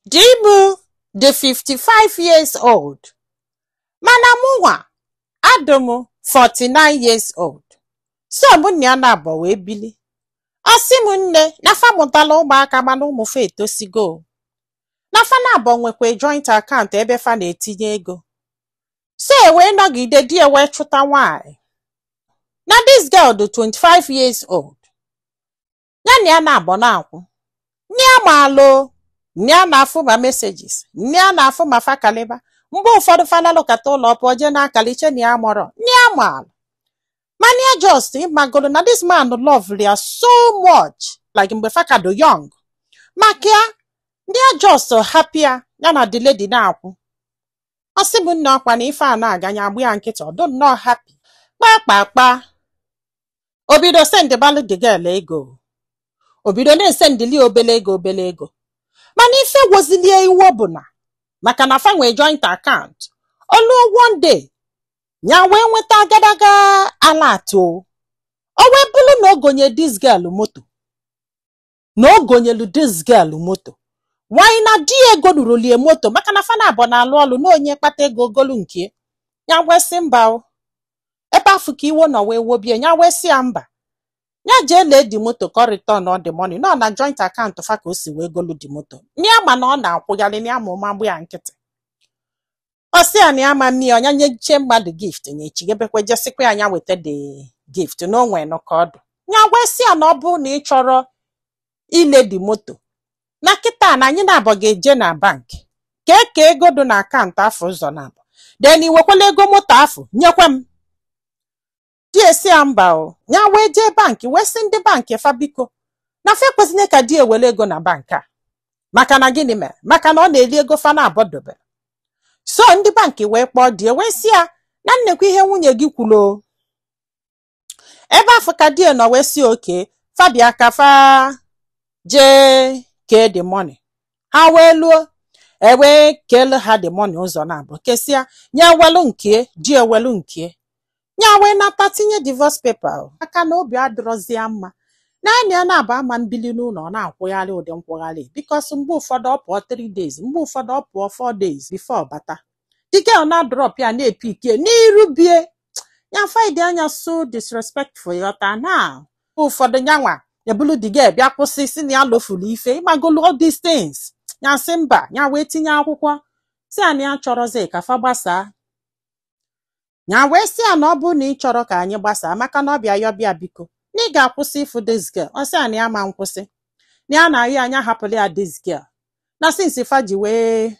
Dibu, the 55 years old. Manamuwa, Adomo, 49 years old. So munyana abo we bili. Asimunne, nafa mutalo umaka manu mufe tosigo. Nafa na abo nwekwe joint account ebe fa na-etinye ego. So we nogide die we chuta why. Now this girl do 25 years old. Nyani na abo na akwu. Nya malo. Nya na afu ma messages. Nya na afu ma fakaleba. Mbo ụfọdụ fana lokata ụlọ ọpụ oje na akaliche ni amoro. Ni amal. Mania just magolo na this man lovely so much. Like mbe fakado young. Makia they just so happier na the lady na akwu. Asibu nna akwa na ife a na-aga nya agbu ya nkịta don't not happy. Pa. Obido send the balu the girl ego. Obido na send li obele ego. Mana ife wozilie iwo bụ na maka na fa nwe joint account. Olu one day nya we nweta agadaga alato. O we bulu na ogonye this girl moto. Na ogonyelu this girl moto. Why na di ego nurolie moto maka na fa na abo na alu olu na onye kpata ego golu nke. Nya we si mba o. Ebe afu ka iwo na we wobie nya we si mba. Nya je le di moto ko return all the money. No na joint account fa ka o si we golu di moto. Ni ama na ọ na-akwụgali ni ama ma mgbe ya nkịtị. O si ani ama mi onya nye mmadụ gift nye chigebekwe jesikwe anya wete the gift no nwe no kodu. Nya we si na ọ bụ na ị chọrọ ile di moto. Na kita na anyị na-abọ ga-eje na bank. Ka ego dị na account afọ ụzọ na abọ. Then iwekwele ego moto afọ nyekwe m. Esi amba o. Nya we je bank, we si ndị bank fa biko. Na fe kwesine ka di ewele ego na bank a. Maka na gini mere? Maka na ọ na-eli ego fa na abodobe. So ndị bank we kpọ di we si ya na nnekwu ihe nwunye gị kwulo. Ebe afọ ka di no we si okay, fa bịa ka fa je ke the money. Ha we luo ewe kele ha the money ụzọ na abụ. Kesia nya welu nke, di ewelu nke. Nya we na patinye divorce paper aka na obi adrozi amma na anya na aba ama mbili n'ụlọ na akwụghalị ụdị nkwụghalị because mgbe ụfọdụ ọ pụọ 3 days mgbe ụfọdụ ọ pụọ 4 days before bata the girl na drop ya na epike n'iru bie nya find anya so disrespectful yota na ụfọdụ nyanwa ebulu the girl bịa kwụsị si na ya lofulu ife ịmagolu all these things nya si mba nya wee tinye akwụkwọ si anyị achọrọzi ka fa gbasa. Nya we si na ọ bụ na ị chọrọ ka anyị gbasa maka na ọbịa yọbịa biko na ị ga-akwụsị ifu this girl. Ọ sị anyị ama nkwụsị na ya na-ayọ anya hapụrụ ya this girl na since fa ji wee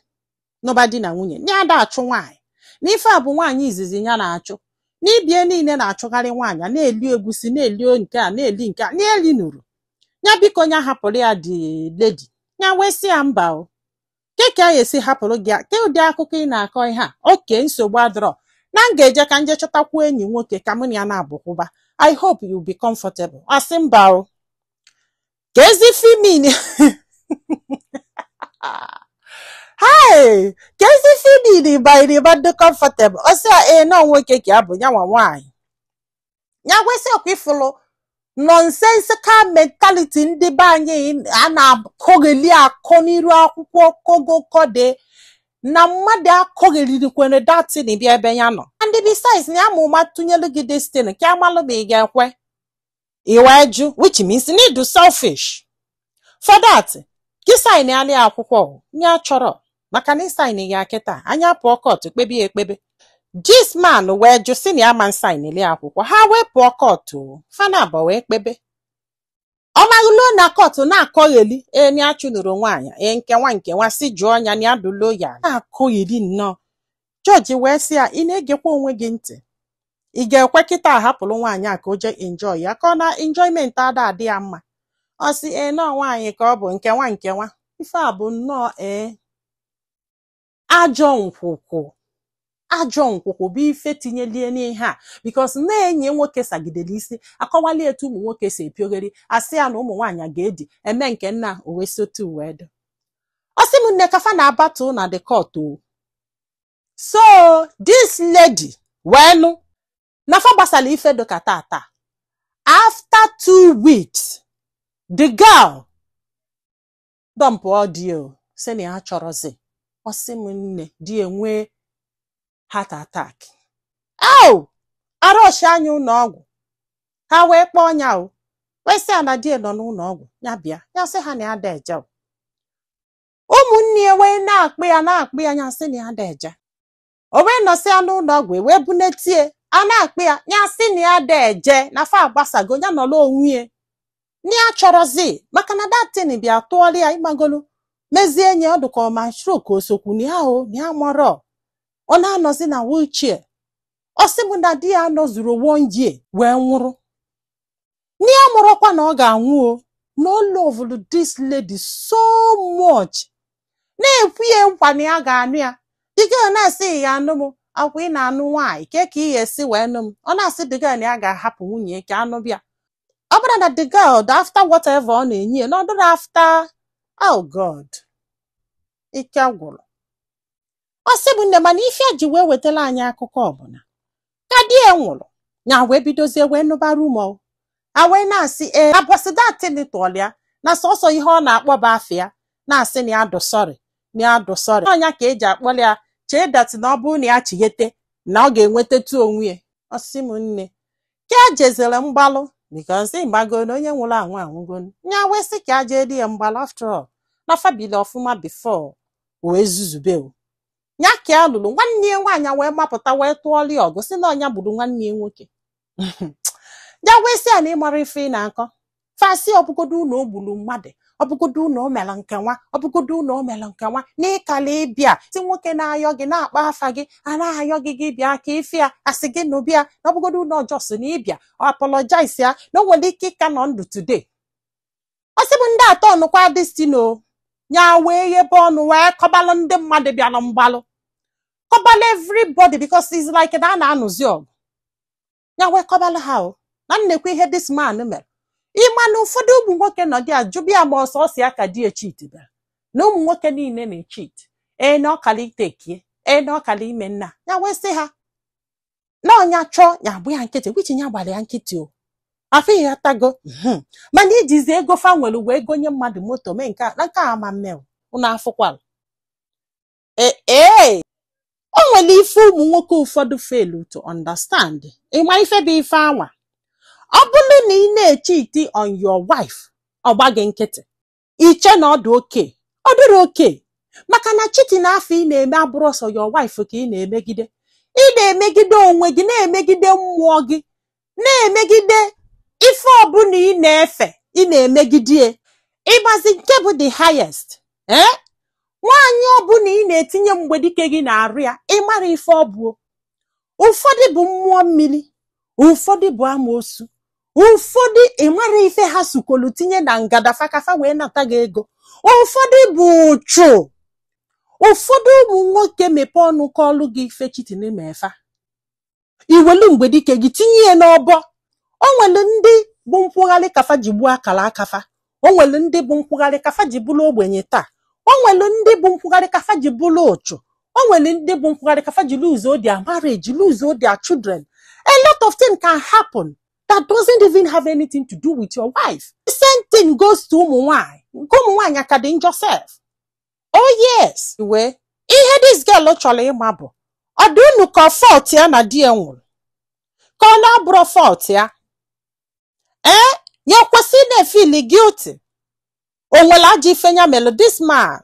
nobody na nwunye na ada achụ nwaanyị na ife a bụ nwaanyị izizi ya na-achụ na ibie niile na-achụgharị nwaanyị na-eli egusi na-eli nke a na-eli nke a na-eli nuru ya biko nya hapụrụ ya the lady. Nya we si ya mba o keke ya esi hapụrụ gị ke ụdị akụkọ ị na-akọ ihe a oke nsogbu adọrọ na ngeje ka nje chọtakwu enyi nwoke ka mụ na ya na-abụkwụba. I hope you be comfortable. Asị mba o. Kezi femini. Hey, kezi femini by the bad comfortable. Osi no nwoke ka abụ nya nwa nwaanyị. Nya wesi okwu ifulu nonsensical mentality ndị be anyị a na-akọgheli akọ n'iru akwụkwọ kogo kode. Na mmadụ akọgheriri kwene dati ni bịa ebe ya nọ. And besides na amụma tụnyelu gị destiny ka amalụ ma ị ga-ekwe iweju which means need to selfish for that gị sign ali akwụkwọ nya chọrọ maka na sign ya kịta anya pụọ court kpebi ekpebe. This man wee jụ si na ya man sign ali akwụkwọ ha wee pụọ court fana abọ wee kpebe. Ọ magulo na court na-akọgheli ni achụnụrụ nwaanyị nkewa si jụọ ọnya na adụlo ya na-akọgheli nnọọ. Judge wee sị ya ị na-egekwa onwe gị ntị ị ga-ekwe kịta ahapụrụ nwaanyị a ka o je enjoy ya ka ọ na enjoyment ada adị ya mma. Ọ sị nọọ nwaanyị ka ọ bụ nkewa ife a bụ nnọọ ajọ nkwụkwụ bụ ife tinyelie n'ihe a because na-enye nwoke sagidere isi akọwali etu ụmụ nwoke si epiogeri asị ya na ụmụ nwaanyị ga-edi eme nke nna owesotu wedo. Ọ sị m nne kafa na-abatu na the court o. So this lady wenu na fa gbasala ife doka tata after 2 weeks the girl dump audio sị na ya chọrọzi. Ọ sị m nne di enwe heart attack. Arọshi anya ụlọ ọgwụ. Ha wee kpọọ nya o. Wee sị na di nọ n'ụlọ ọgwụ. Ya bịa. Ya sị ha na ya da eje. Ụmụnne ya wee na-akpị ya nya sị na ya da eje. O wee nọsị ya n'ụlọ ọgwụ wee bunetie. A na-akpị ya nya sị na ya da eje na fa agbasago ya nọ n'onwe. Ni a chọrọzi maka na datin bịa tụọrọ ya ịmagolu mezie enyi ọ dụka ọma stroke osokwu ni ha o ni ha mọrọ. Ọ na-anọzi na wheelchair. Ọ sị m na di ya nọzuru 1 year wee nwụrụ. Ni a mụrụkwa na ọ ga-anwụ o. No love this lady so much. Na-ekwu ya nkwa na ya ga-anụ ya. Diga na-asị ya anụ m akwa ị na-anụ nwaanyị ka ị esi wee nụ m. Ọ na-asị diga na ya ga-ahapụ nwunye ka anụ bịa. Ọ bụrụ na the girl after whatever ọ na-enye no do after God ike gwụrụ. Ọ sị bụ nne mana ife ji wee wetala anyị akụkọ ọbụla ka di ya nwụrụ nya wee bidozie wee nụba rumo. A wee na-asị abọsị datin tụọlịa na sọsọ ihe ọ na-akpọba afịa na-asị na ya dụsọrị na ya dụsọrị. Ọnya ka eji akpọlị ya chee dat na ọ bụrụ na ya chighete na ọ ga-enwetetu onwe ya. Ọ sị m nne ka jezere mgbalụ because mgbago na onye nwụrụ anwụ anwụgo. Nya wee sị ka aje di ya mgbalụ after all na fabile ọfụma before wee zuzube o. Nya ka ya lụrụ nwanne ya nwaanyị wee mapụta wee tụọlị ọgụ sị na ọnya gburu nwanne ya nwoke. Ya wee sị ya na ịmara ife ị na-akọ fasi ọbụgodo ụlọ o gburu mmadụ ọbụgodo ụlọ o mere nke nwa ọbụgodo ụlọ o mere nke nwa n'ịkala ịbịa si nwoke na-ayọ gị na-akpa afa gị a na-ayọ gị bịa ka ife ya asị gị n'ụbịa na ọbụgodo ụlọ ọjọọ si na ịbịa ọ apologize ya na o nwere ike ịka nọ ndụ today. Ọ sị bụ ndị atọ ọnụkwa destino nya wee ghebe ọnụ wee kọbalụ ndị mmadụ bịara mgbalụ kọbalụ everybody because it's like na a na-anụzi ọgụ. Nya wee kọbalụ ha o na nnekwu ihe this man mere. Ịma na ụfọdụ ụmụ nwoke nọ dị ajụbịa ma ọsọ si aka di echit bịara na ụmụ nwoke niile na-echit na ọkala itekie na ọkala ime nna. Ya wee sị ha na ọnya chọọ ya abụ ya nkịtị wichi nya gbara ya nkịtị o afịghị ya tago mana ijizi ego fa nwere wee gonye mmadụ moto mee nke a ama mmel ụnụ afụkwala. O nwere ife ụmụ nwoke ụfọdụ fail to understand. Ịma ife bụ ife anwa ọ bụrụ na ị na-echiti on your wife ọ gbaghị nkịtị iche na ọ dị oke ọ dịrị oke maka na cheating afọ ị na-eme abụrụ sọ your wife ka ị na-emegide. Ị na-emegide onwe gị na-emegide mmụọ gị na-emegide ife ọbụla ị na-efe ị na-emegide ịgbazi nke bụ the highest. Nwaanyị ọbụla ị na-etinye mgbedike gị na-arụ ya ịmara ife ọ bụ. Ụfọdụ bụ mmụọ mmiri ụfọdụ bụ amoosu ụfọdụ ịmara ife ha sukolu tinye na ngadafa kafa wee nata gị ego. Ụfọdụ bụ ụchụ. Ụfọdụ ụmụ nwoke mepe ọnụ kọlụ gị ife chitin mefa iwelu mgbedike gị tinye ya n'ọbọ. O nwere ndị bụ nkwugharị kafa ji gbuo akara akafa. O nwere ndị bụ nkwugharị kafa ji bụrụ ogbenye taa. O nwere ndị bụ nkwugharị kafa ji bụrụ ụchụ. O nwere ndị bụ nkwugharị kafa ji lose their marriage lose their children. A lot of things can happen that doesn't even have anything to do with your wife. The same thing goes to ụmụ nwanyị. Nke ụmụ nwanyị aka dị njọ sef. Oh yes. Ihe this girl chọrọ ịma bụ ọ dị unu ka fault ya na di ya nwụrụ ka ọ na-abụrụ fault ya. Ya kwesị na-efili guilty. O nwere ajọ ife ya mere this man.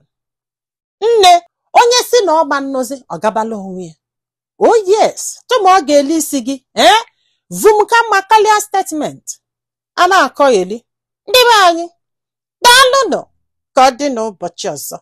Nne onye si na ọgba nnọzi ọ gabala onwe ya. Oh yes, tụma ọ ga-eli isi gị vumka makalia statement a na-akọ eli. Ndị be anyị daalụnụ ka ọ dị n'ụbọchị ọzọ.